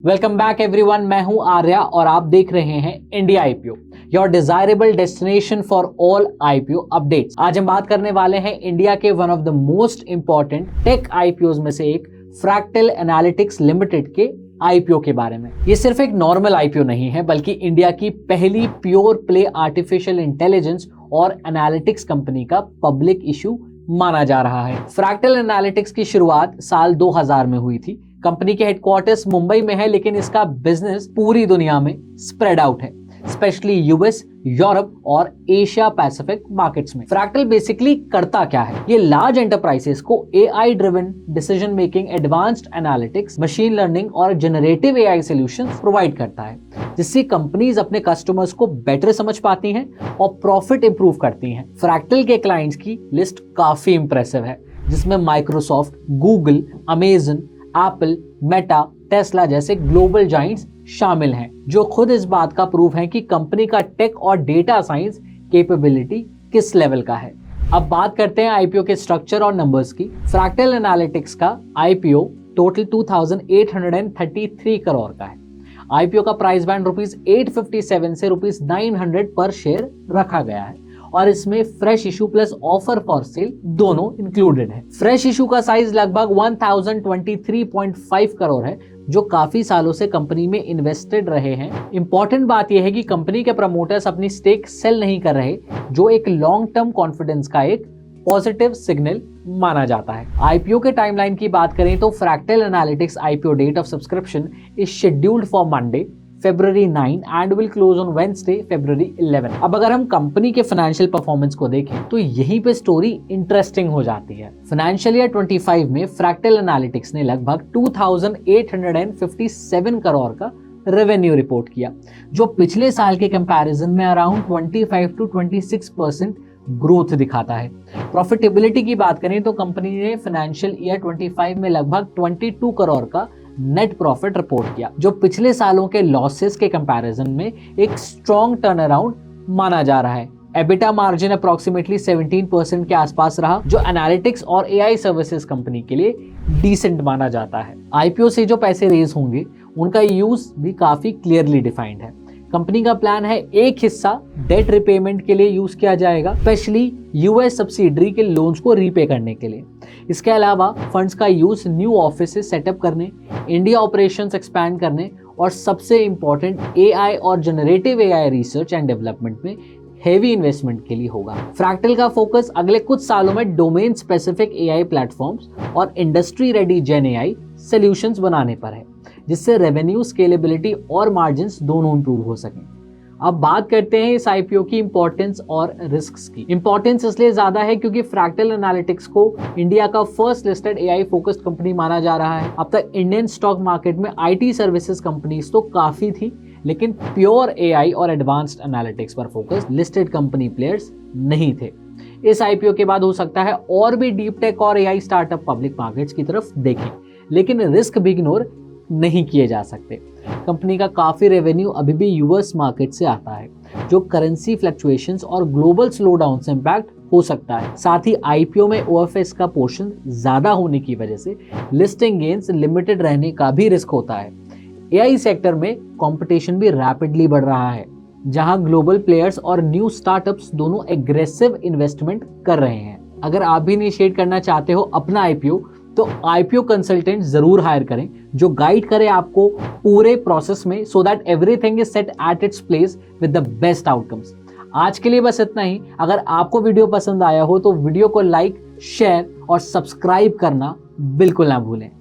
Welcome back everyone, मैं हूं आर्या और आप देख रहे हैं India IPO, your desirable destination for all IPO updates. आज हम बात करने वाले हैं इंडिया के one of the most important tech IPOs में से एक फ्रैक्टल एनालिटिक्स लिमिटेड के आईपीओ के बारे में। ये सिर्फ एक नॉर्मल आईपीओ नहीं है, बल्कि इंडिया की पहली प्योर प्ले आर्टिफिशियल इंटेलिजेंस और एनालिटिक्स कंपनी का पब्लिक इशू माना जा रहा है। फ्रैक्टल एनालिटिक्स की शुरुआत साल 2000 में हुई थी। कंपनी के हेडक्वार्टर्स मुंबई में है, लेकिन इसका बिजनेस पूरी दुनिया में स्प्रेड आउट है, स्पेशली यूएस, यूरोप और एशिया पैसिफिक मार्केट्स में। फ्रैक्टल बेसिकली करता क्या है? ये लार्ज एंटरप्राइजेस को AI driven decision making, advanced analytics, machine learning और जनरेटिव एआई सॉल्यूशंस प्रोवाइड करता है, जिससे कंपनीज अपने कस्टमर्स को बेटर समझ पाती हैं और प्रॉफिट इंप्रूव करती हैं। फ्रैक्टल के क्लाइंट्स की लिस्ट काफी इंप्रेसिव है, जिसमें Microsoft, Google, Amazon, Apple, Meta, Tesla जैसे ग्लोबल जाइंट्स शामिल हैं, जो खुद इस बात का प्रूफ है कि कंपनी का टेक और डेटा साइंस कैपेबिलिटी किस लेवल का है। अब बात करते हैं आईपीओ के स्ट्रक्चर और नंबर्स की। फ्रैक्टल एनालिटिक्स का आईपीओ टोटल 2833 करोड़ का है। आईपीओ का प्राइस बैंड ₹857 से ₹900 पर शेयर रखा गया है और इसमें fresh issue plus offer for sale दोनों इंक्लूडेड है। फ्रेश इशू का साइज लगभग 1023.5 करोड़ है, जो काफी सालों से कंपनी में इन्वेस्टेड रहे हैं। इंपॉर्टेंट बात यह है कि कंपनी के प्रमोटर्स अपनी स्टेक सेल नहीं कर रहे, जो एक लॉन्ग टर्म कॉन्फिडेंस का एक पॉजिटिव सिग्नल माना जाता है। आईपीओ के टाइमलाइन की बात करें तो Fractal Analytics IPO date of subscription is scheduled for Monday February 9 and will close on Wednesday, February 11। अब अगर हम कंपनी के फाइनेंशियल परफॉर्मेंस को देखें तो यहीं पे स्टोरी इंटरेस्टिंग हो जाती है। फाइनेंशियल ईयर 25 में फ्रैक्टल एनालिटिक्स ने लगभग 2857 करोड़ का रेवेन्यू रिपोर्ट किया, जो पिछले साल के कंपैरिजन में अराउंड 25 to 26% ग्रोथ दिखाता है। प्रॉफिटेबिलिटी की बात करें तो कंपनी ने फाइनेंशियल ईयर 25 में लगभग 22 करोड़ का नेट प्रॉफिट रिपोर्ट किया, जो पिछले सालों के लॉसेस के कंपैरिजन में एक स्ट्रॉन्ग टर्न अराउंड माना जा रहा है। एबिटा मार्जिन अप्रोक्सीमेटली 17% के आसपास रहा, जो एनालिटिक्स और एआई सर्विसेज कंपनी के लिए डिसेंट माना जाता है। आईपीओ से जो पैसे रेज होंगे उनका यूज भी काफी क्लियरली डिफाइंड है। कंपनी का प्लान है एक हिस्सा डेट रिपेमेंट के लिए यूज किया जाएगा, स्पेशली यूएस सब्सिडरी के लोन्स को रीपे करने के लिए। इसके अलावा फंड्स का यूज न्यू ऑफिसेस सेटअप करने, इंडिया ऑपरेशंस एक्सपैंड करने और सबसे इंपॉर्टेंट एआई और generative AI research and development में हेवी इन्वेस्टमेंट के लिए होगा। फ्रैक्टल का फोकस अगले कुछ सालों में डोमेन स्पेसिफिक एआई प्लेटफॉर्म्स और इंडस्ट्री रेडी जेन एआई सॉल्यूशंस बनाने पर है, जिससे रेवेन्यू, स्केलेबिलिटी और मार्जिन्स दोनों इंप्रूव हो सकें। अब बात करते हैं इस आईपीओ की इंपॉर्टेंस और रिस्क्स की। इंपॉर्टेंस इसलिए ज्यादा है क्योंकि फ्रैक्टल एनालिटिक्स को इंडिया का first listed AI focused company माना जा रहा है। अब तक इंडियन स्टॉक मार्केट में आईटी सर्विसेज कंपनीज तो काफी थी, लेकिन प्योर एआई और एडवांस्ड एनालिटिक्स पर फोकस्ड लिस्टेड कंपनी प्लेयर्स नहीं थे। इस आईपीओ के बाद हो सकता है और भी डीप टेक और एआई स्टार्टअप पब्लिक मार्केट्स की तरफ देखें, लेकिन रिस्क भी इग्नोर नहीं किए जा सकते। कंपनी का काफी रेवेन्यू अभी भी यूएस मार्केट से आता है, जो करेंसी फ्लक्चुएशंस और ग्लोबल स्लोडाउन से इंपैक्ट हो सकता है। साथ ही आईपीओ में ओएफएस का पोर्शन ज्यादा होने की वजह से लिस्टिंग गेन्स लिमिटेड रहने का भी रिस्क होता है। एआई सेक्टर में कंपटीशन भी रैपिडली बढ़ रहा है, जहां ग्लोबल प्लेयर्स और न्यू स्टार्टअप्स दोनों एग्रेसिव इन्वेस्टमेंट कर रहे हैं। अगर आप भी इनिशिएट करना चाहते हो अपना आईपीओ, तो आईपीओ कंसल्टेंट जरूर हायर करें, जो गाइड करे आपको पूरे प्रोसेस में, so that everything is set at its place with the best outcomes. आज के लिए बस इतना ही। अगर आपको वीडियो पसंद आया हो तो वीडियो को लाइक, शेयर और सब्सक्राइब करना बिल्कुल ना भूलें।